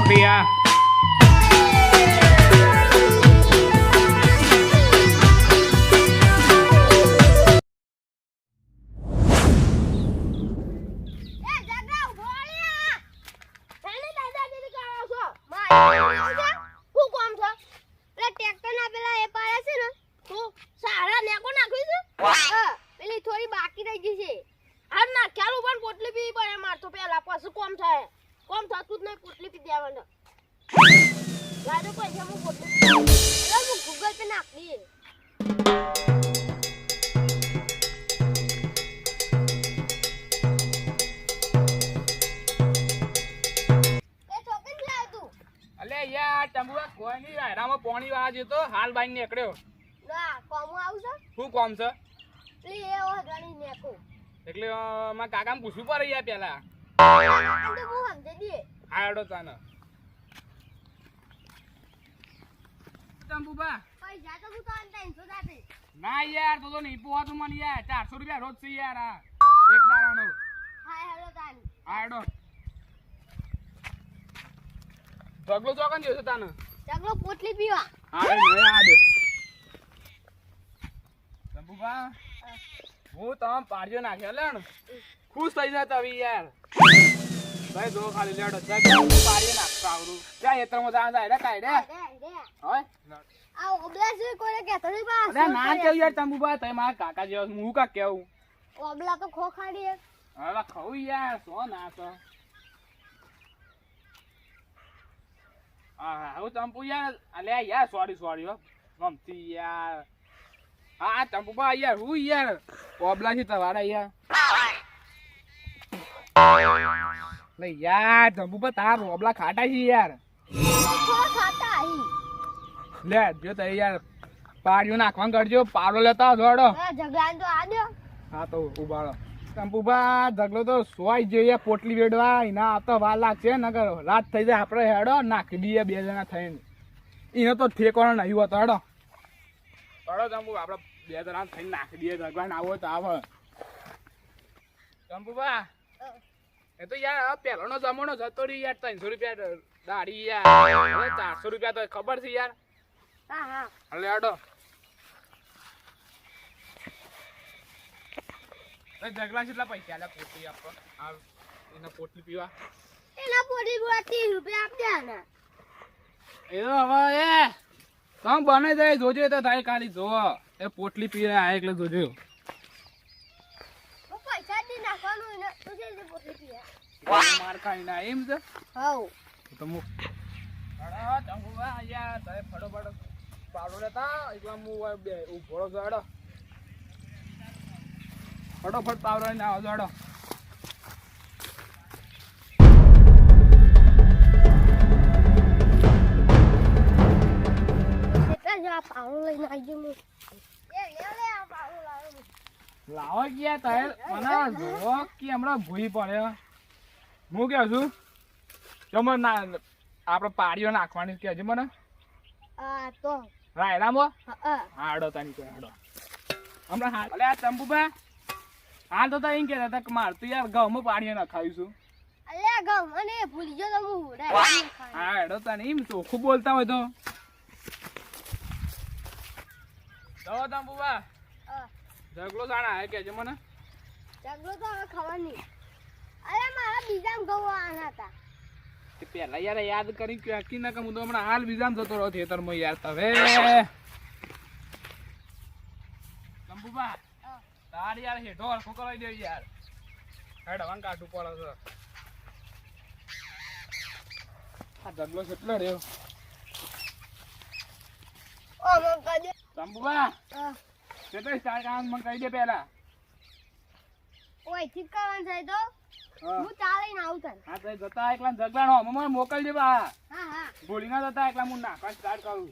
નોકરી આ થોડી બાકી રહી ગઈ છે હાલ ના ખ્યાલ ઉપર પોટલી પી પડે માર તો પેલા પછી કોમ થાય કોમ થતું જ નહીં પોટલી પી દેવાનો લાજો પૈસા હું પોટલી પી એટલે હું ગૂગલ પે નાખી અલે યાર તંબુઆ કોઈ નહીં રાયરામાં પાણી વાળા જતો હાલ બાઈ નીકળ્યો ના કોમ આવશે શું કોમ છે એટલે એ વગાડી નેકો એટલે મારા કાકાને પૂછવું પડે યાર પેલા તો હું સમજે દે આડો તાને તંબુબા પૈસા તો હું તો ઓનલાઈન સોદાતે ના યાર તો નહીં પોતું મને યાર 400 રૂપિયા રોજ છે યાર આ એક દાડાનો હાય હેલો તાન આડો ઢગલો ચોકન જોશે તાને ચગલો પોટલી પીવા હા નહીં આડો તંબુબા હું તમ પાડ્યો નાખ્યો લે ને ખુશ થઈ જતા હવે યાર ભાઈ જો ખાલી લેડો જગ પાડ્યો નાખતો આવરું ત્યાં એતરમાં જા જાય કાઢે હોય આ ઓબલા છે કોને કહેતો નહીં બા અરે ના કેવું યાર તંબુબા તમે મારા કાકા જેવો હું કા કેવું ઓબલા તો ખોખાડી હવે ખાવું યાર સો ના તો હા હું તંબુ યાર અલે યાર સોરી હો ગમતી યાર હા તંબુબા યાર હું યાર ઓબલા થી તમારા યાર લે યાર તંબુબા તાર ઓબલા ખાટા છે યાર ખાતા હી લે જો તે યાર પાડ્યું નાખવાનું કરજો પાડો લેતા જોડો જગલાન તો આ દો હા તો ઉભાડો તંબુબા ઢગલો તો સોય જોઈએ પોટલી વેડવા એના આ તો વાર લાગશે નગર રાત થઈ જાય આપણે હેડો નાખી દઈએ બે જણા થઈને એને તો ઠેકોણો નહીં હોતો હેડો હેડો તંબુ આપણે બે જણા થઈને નાખી દઈએ ભગવાન આવો તો આવે તંબુબા એ તો યાર પહેલાનો જમાનો જતો રહી યાર 300 રૂપિયા દાડી યાર 400 રૂપિયા તો ખબર છે યાર હા હા હાલે હેડો જગલા કેટલા પૈસા આલ્યા પોટલી આપો આ એના પોટલી પીવા એના પોટલી પીવા 30 રૂપિયા આપ દે ને એ તો હવે એ તમે બને જાય જોજો તો થાય ખાલી જો એ પોટલી પી રહ્યા એટલે જોજો પૈસા દી નાખવાનું એને તો જે પોટલી પીએ માર ખાઈ ના એમ છે હાઉ તો મુ અડા તંગુવા યાર તમે ફટોફટ પાડો લેતા એકલા મુ બે ઉભો જોડો ફટોફટ પાવરો ને આવો જોડો એટલા જ આ પાવડો લઈને આવજો હું એ લે આ પાવડો લાવો લાવો ગયા તારે મને જો કે હમણાં ભૂઈ પડે હું કહું છું તમે ના આપણે પાડીઓ નાખવાની કહેજો મને આ તો રાયરામો હા હાડો તાની કોઈ હાડો હમણાં હાલ અલે આ તંબુબા હાલ તો એમ કહેતા હતા કે માર તું યાર ઘઉંમાં પાડીઓ નાખાવીશું અલ્યા ગમ મને ભૂલી ગયો તો હું હા હેડો તાની એમ ચોખ્ખું બોલતા હોય તો દવા તંબુબા ઢગલો જાણા હે કહેજો મને જગલો તો હવે ખબર નહીં અરે મારા બીજા ઘઉં આના હતા કે પેલા યાર યાદ કરી કે ના કે હું તો હમણાં હાલ બીજામાં જતો રહ્યો થિયેટરમાં યાર તમે તંબુબા તાર યાર હેઠો હરખો કરાવી દે યાર હેડવાન કાઢું પડે છે આ ઢગલો કેટલો રહ્યો ઓ મન કદે તંબુબા કેટલો સ્ટાર કામ મને કહી દે પેલા ઓય ઠીક કરવાનું છે તો હું ચાલીને આવું તને હા તો જતા એકલા જગલાનો મને મોકલજે બા હા હા ભૂલી ના જતા એકલા હું નાખવા સ્ટાર્ટ કરું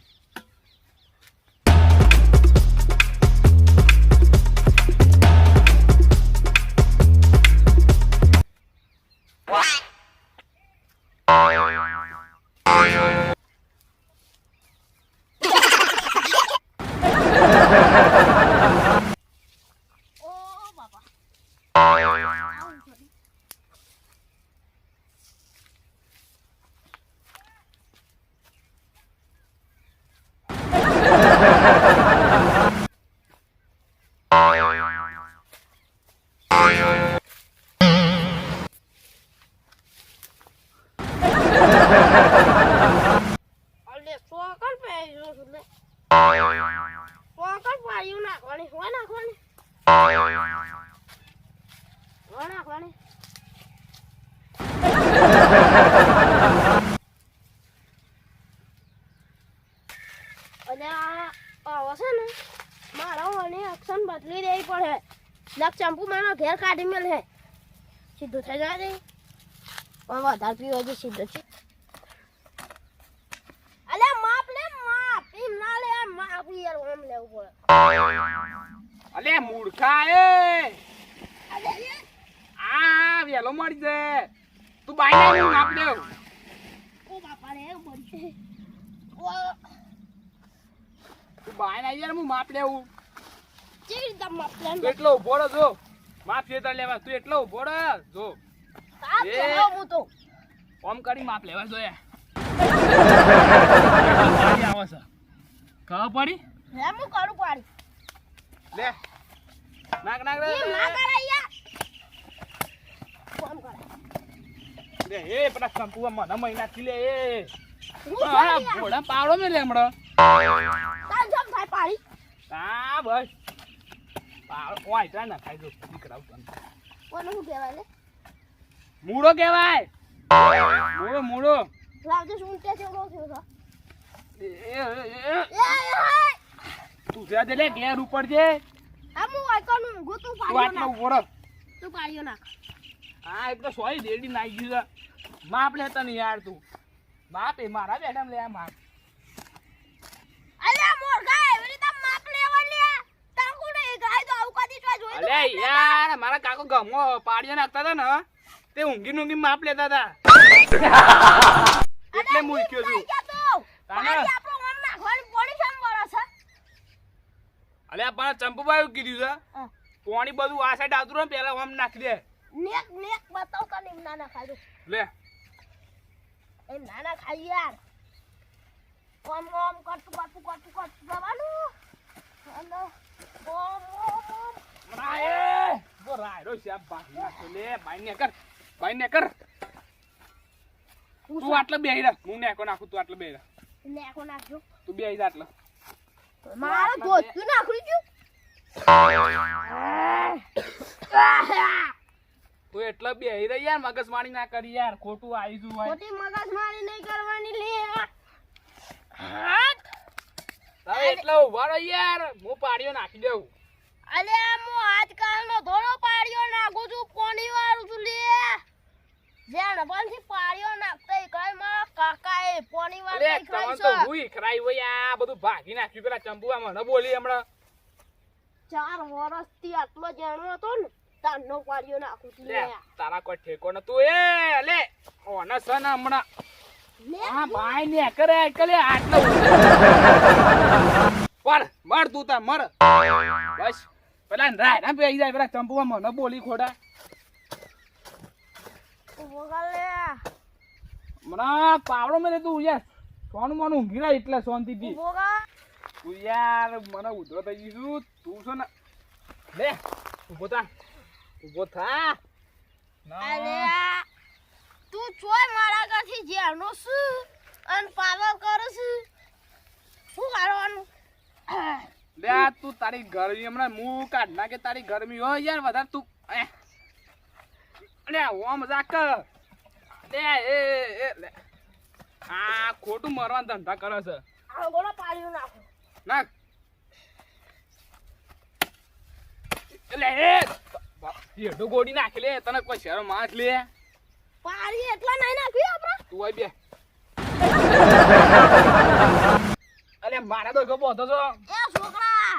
અને આ હશે ને મારા મને એક્શન બદલી દેવી પડે. લક ચંપુ મારો ઘેર કાઢી મેલ હે સીધું થઈ જાય ને વધારે પીવો છે સીધો છે. અલે માપ લે માપ એમ ના લે માપ યાર ઓમ લેવું પડે. અલે મૂર્ખા એ આ વેલો મળી જાય તું બાઈ ના નાપ દેવ. ઓ બાપા રે મરી ઓ તું બાઈ ના યાર હું માપ લેવું. કેવી રીતે માપ લે તું એટલો ઉભો રહો જો માપ છેતર લેવા તું એટલો ઉભો રહો જો સાત એ. ચલો હું તો ઓમ કરી માપ લેવા જોઈએ. આવે છે ખબર પડી હે હું કરું પાડી લે નાક નાક રે એમ ના કરે યાર કોમ કરે લે એ પેલા શંપુ મને મહિના થી લે એ હું હા ચાલી ભોળા પાવડો મે લે હમણાં તાન જમ થાય પાડી હા બસ પાવડો ઓય તા ના ખાઈ દો દીકરાઓ તને કોને હું કહેવાય લે મૂળો કહેવાય મૂળો મૂળો લાવજો શું તે છે રો થયો એ, એ, એ, એ તું જ્યાં દે લે ઘેર ઉપર છે આ હું આઈકોનું ગોતું તું પાડ્યો આટલો ના ઉભો રહો. તું પાડ્યો નાખ હા એક તો સોય દેડી નાખી ગયું છે માપ લેતા નહીં યાર તું માપ એ મારા બેઠા લે આ માપ અલે મોરગા એવી રીતે માપ લેવા લે તાંકુ ને ગાય તો આવું કદી તો જોઈ અલે યાર મારા કાકો ગમો પાડીઓ નાખતા હતા ને તે ઊંઘી ઊંઘી માપ લેતા હતા એટલે મૂક્યો છું તાને? આપણો આમ નાખવાની પોણી કેમ વરસ અલે આ પણ ચંપુભાઈ કીધું છે હા પાણી બધું આ સાઈડ આવતું રહે પેલા આમ નાખી દે નેક નેક બતાવ તને એમ ના ખાઈ દો લે એમ ના ખાઈ યાર ઓમ ઓમ કરતું જવાનું અને ઓમ ઓમ ઓમ રાય બો રાય રો શ્યામ બાકી નાખો લે બાઈ ને કર તું આટલે બેહી રહે હું નેકો નાખું તું આટલે બેહી રહે નેકો નાખજો તું બેહી જા આટલે મારો ધોતું નાખી ગયું તું એટલે બેહી રહી યાર મગજ મારી ના કરી યાર ખોટું આવી જુ હોય ખોટી મગજમારી નહીં કરવાની લે હવે એટલે ઉભા રહો યાર હું પાડીઓ નાખી દઉં અલે હું આજકાલનો ધોળો પાડ્યો નાખું છું કોની વાળું છું લે જેણ બંધી પાડ્યો નાખતો એ કઈ મારા કાકાએ પોની અલે વાળી તમને ખાઈ તો છે હુઈ ખરાઈ હોય આ બધું ભાગી નાખ્યું પેલા ચંપુઆ મને બોલી હમણાં 4 વર્ષથી આટલો જાણો હતો ને તારનો પાડ્યો નાખું છું લે લે તારા કોઈ ઠેકો નતું એ લે ઓને સન હમણાં હા ભાઈ ને કરે કલે આટલો પર મર તું તા મર બસ પેલા રાય ના બેહી જાય પેલા ચંપુઆ મને બોલી ખોડા વગાલે હમણાં પાવડો મેં તું યાર સોનું મનું ઊંઘી રહ્યા એટલે શાંતિથી વગા તું યાર મને ઉધરો થઈ ગયું તું છો ને લે ઉભો થા અલે તું ચોય મારા ઘરથી જેનો છું અને પાવર કરું છું શું કરવાનું લે આ તું તારી ગરમી હમણાં મું કાઢ નાખે તારી ગરમી હોય યાર વધારે તું લે ઓ મજાક કર લે એ લે આ ખોટું મરવાના ધંધા કરે છે આ ગોળો પાડ્યો નાખો નાખ લે એ હેડો ગોડી નાખી લે તને કોઈ શેરો માસ લે પાડી એટલા નહીં નાખ્યું આપણે તું આઈ બે અલે મારા તો ગબો હતો છો એ છોકરા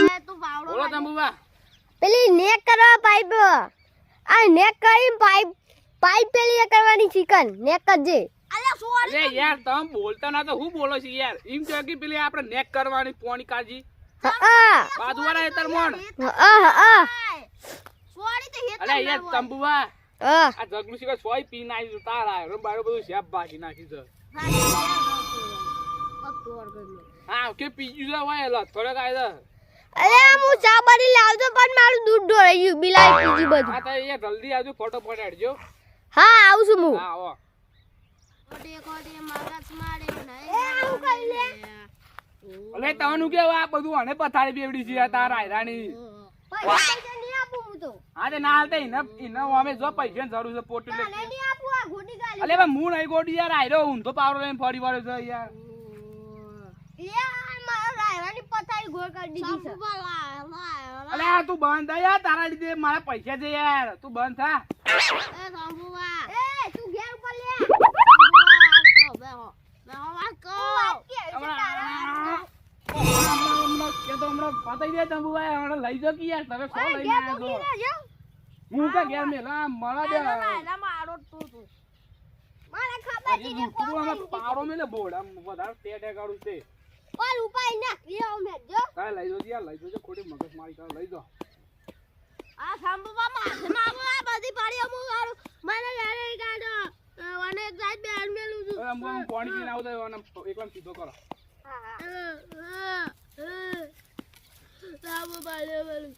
એ તું બાવડો બોલો ચંબુબા પેલી નેક કરવા પાઇપ આ નેક કરી પાઇપ પેલી કરવાની ચિકન નેક કરજે અલે સોરી અરે યાર તમે બોલતા ના તો હું બોલો છો યાર એમ કહે કે પેલી આપણે નેક કરવાની પોણી કાજી હા બાજુવાળા હેતર મોણ હા સોરી તો હેત અલે યાર ચંબુબા હા આ જગનું શીખર સોય પી નાખી તારા રો બારો બધું શેપ બાકી નાખી છે હા કે પીજું છે હોય લ થોડક આય અરે હું ચા બની લાવજો પણ મારું દૂધ ઢોળાઈ ગયું બિલાઈ પીજી બધું હા તો એ જલ્દી આવજો ફોટો પડાડજો હા આવું છું હું હા આવો અલે તવાનું કેવા આ બધું અને પથારી બેવડી છે તારા આયરાની તો હા તે ના હાલતે એને અમે જો પૈસાની જરૂર છે પોટલી તાને નહીં આપું આ ગોટી ગાલી અલે હવે હું નહીં ગોડી યાર આયરો ઊંધો પાવડો લઈને ફરી વાળ્યો છે યાર યાર મારા રાયવાની પથારી ગોળ કરી દીધી છે અલે આ તું બંધ થા યાર તારા લીધે મારા પૈસા છે યાર તું બંધ થા એ તું ઘેર ઉપર લે હમણાં પતાઈ દે તંબુભાઈ હમણાં લઈ જો કે યાર તમે શું લઈને આવ્યા છો હું કા ઘેર મેલા મળા દે મારે ખબર છે કે પાવડો મેલે બોડ આમ વધારે ટેટે કાઢું છે કોલ ઉપાય નાખી આવ મે જો કાય લઈ જો યાર લઈ જો ખોટી મગજ મારી કર લઈ જો આ સાંભળવા માં આ બધી પાડીઓ મુ ગાડું મને યાર કાઢો અને એક સાઈડ બે મેલું છું હું પાણી પીને આવું તો અને એકલા સીધો કરો હા સાબુ પાડે બોલું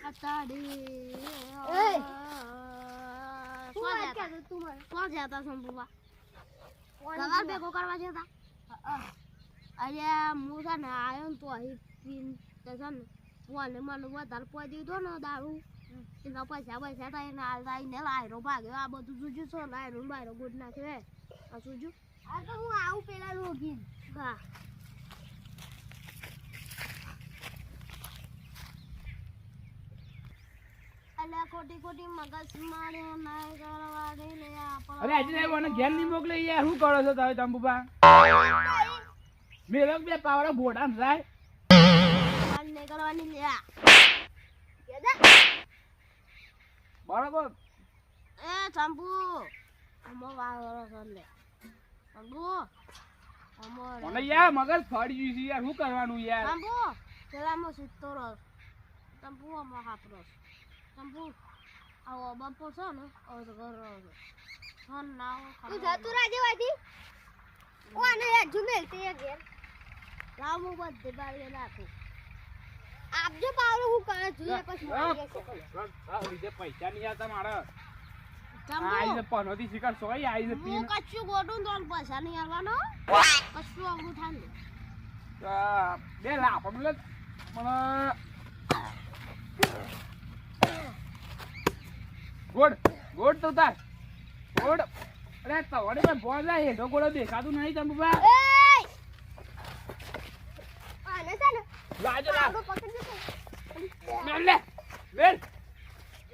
અતાડી એ સો જાતા સંભવા સવાર ભેગો કરવા જતા અરે હું છે ને આવ્યો ને તો અહીં પીન છે ને મને વધારે પડી દીધો ને દારૂ એના પૈસા થાય એને હાલતા આવીને લાયરો ભાગ્યો આ બધું સુજુ છો લાયરો બાયરો ગોટ નાખ્યો આ સુજુ આ તો હું આવું પેલા રોગી હા અલ્યા ખોટી મગજ મારે ના કરવાડી લે આપણ અરે આજે મને ઘેર ની મોકલે યાર શું કરો છો તમે તંબુબા મેલો બે પાવડા બોડા જાય ને કરવાની લે બરાબર એ ચંપુ અમો વાળો કરલે ચંપુ અમો મને યાર મગજ ફાડી ગયું છે યાર શું કરવાનું યાર ચંપુ પેલા મો સુતો રહો ચંપુ અમો હાપરો ચંપુ આવો બાપો છે ને ઓ તો ઘર રહો હન નાઓ તું જતું રાજે વાથી ઓને હજુ મેલતે ઘેર લાવ મો બધે બારી નાખું આપજો પાવડો હું કરે જોઈએ પછી લીધે પૈસા નહીં આવતા મારા ચંપુ આઈને પનોતી શિકાર સોય આઈને હું પીન કચ્છું ગોટું તો પૈસા નહીં આવવાનો કચ્છું આવું થાય બે લાપ મને ગોડ તો તાર ગોડ અરે તવડે પર બોલ જાય હેડો ગોળો દેખાતું નહીં તંબુબા આને છે ને લાજો લા પાવડો પકડી દે મેલ લે મેલ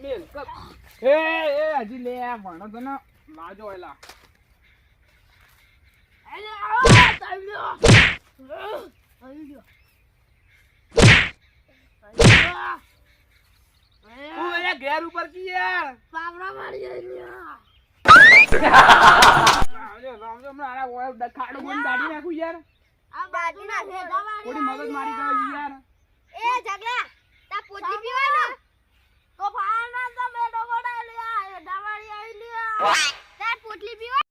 મેલ કપ એ હજી લે ભણો તો ને લાજો એલા અરે આ તાલ્યો આલ્યો તું એ ઘેર ઉપર કી યાર પાવડા મારી ગયો રામજો મારા ઓય ખાડો બોન દાડી નાખું યાર આ બાજુ ના હેડા થોડી મગજ મારી કરે યાર એ જગલા તા પોટલી પીવા ને તો ફાના તો મેડો ગોડા લે આ હેડા મારી આવી લે તા પોટલી પીવા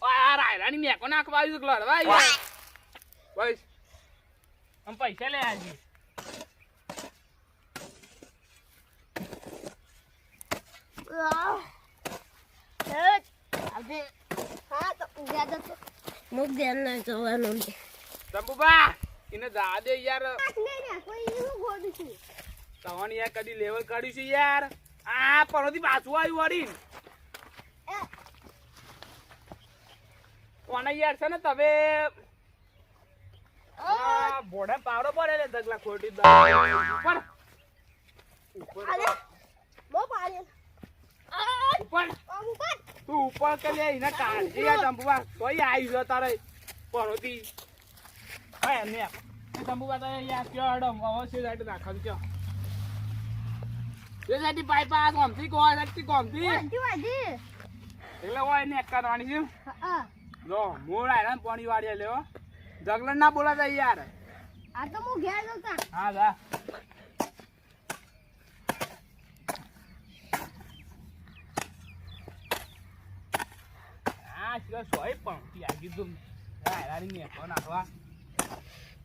આ રાયરાની મેકો નાખવા આવ્યું છે લડવા યાર બસ આમ પૈસા લે આજી અબે હા તો ઉજાદો તો મુક ધ્યાન ના જવાનું તંબુબા એને જા દે યાર નહીં ને કોઈ એવું ગોડું છે તવન યાર કદી લેવલ કાઢ્યું છે યાર આ પરોથી પાછું આવ્યું વળી કોને યાર છે ને તમે ભોડા પાવડો પડે ને દગલા ખોટી પણ ઉપર અરે બહુ પાડે આ ઉપર ઉપર તું ઉપર કે લે એને કાઢી યાર ચંપુબા તોય આવી ગયો તારે પરોતી હા ને ચંપુબા તારે યાર કયો હડો અવશ્ય સાઈડ નાખવાનું કયો એ સાઈડ પાઇપ આ કોમથી કો સાઈડ કોમથી વાંધી વાંધી એટલે હોય ને કરવાની છે હા લો મોર આયરા ને પાણી વાળી લેવો જગલન ના બોલાતા યાર આ તો હું ઘેર જતા હા જા આ શીખા સોય પણ પી આવી કીધું આયરાની ને ફોન નાખવા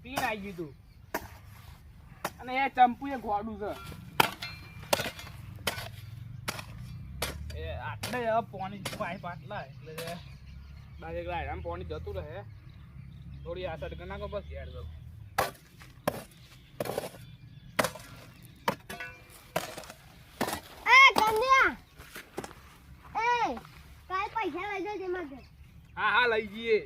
પી આવી કીધું અને એ ચંપુ એ ઘોડું છે એ આટલે હવે પાણી પાઇપ આટલા એટલે ડાયરેક્ટ આયરામાં પાણી જતું રહે થોડી આ સાઈડ નાખો બસ ઘેર જાઉં એ કન્યા એ કાલ પૈસા લઈ જજે માગે હા હા લઈ જઈએ